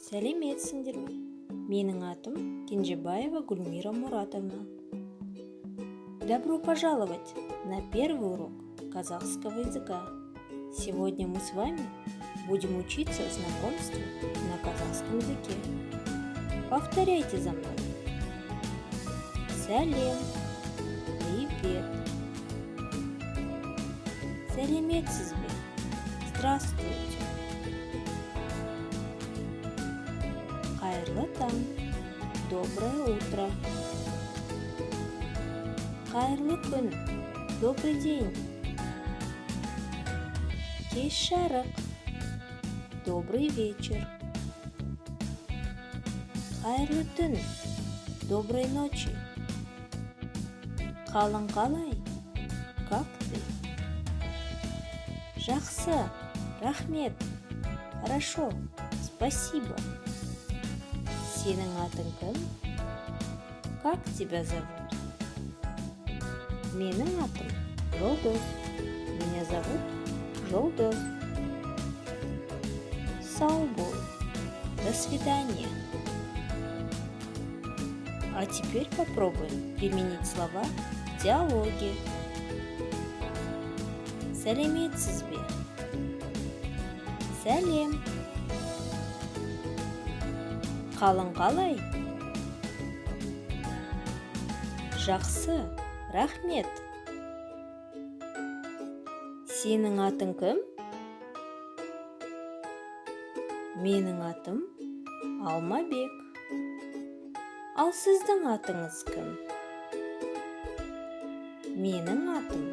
Сәлеметсіңдер ме? Менің атым Кенжебаева Гульмира Муратовна. Добро пожаловать на первый урок казахского языка. Сегодня мы с вами будем учиться знакомству на казахском языке. Повторяйте за мной. Сәлем, привет. Сәлеметсіз бе? Здравствуйте. Қайырлы таң, доброе утро. Қайырлы күн, добрый день. Кеш жарық, добрый вечер. Қайырлы түн, доброй ночи. Қалың қалай, как ты? Жақсы, рахмет, хорошо, спасибо. Сенің атың кім? Как тебя зовут? Менің атым Жолдос. Меня зовут Жолдос. Сау бол. До свидания. А теперь попробуем применить слова в диалоге. Сәлеметсіз бе? Сәлем. Қалың қалай? Жақсы, рахмет. Сенің атың кім? Менің атым Алмабек. Ал сіздің атыңыз кім? Менің атым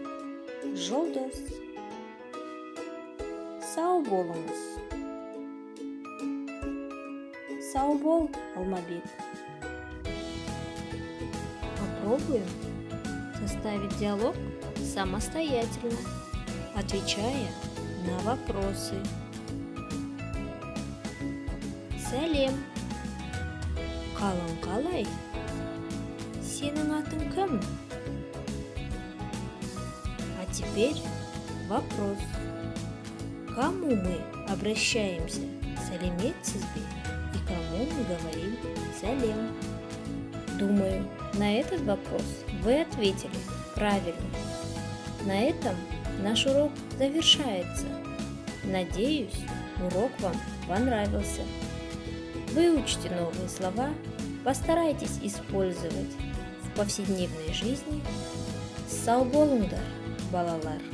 Жолдос. Сау болыңыз. Сау бол, Алмабек. Попробуем составить диалог самостоятельно, отвечая на вопросы. Сәлем. Қалың қалай? Сенің атың кім? А теперь вопрос. К кому мы обращаемся? Сәлеметсіз бе? И кому мы говорим сәлем? Думаю, на этот вопрос вы ответили правильно. На этом наш урок завершается. Надеюсь, урок вам понравился. Выучите новые слова, постарайтесь использовать в повседневной жизни. Сау болыңдар, балалар!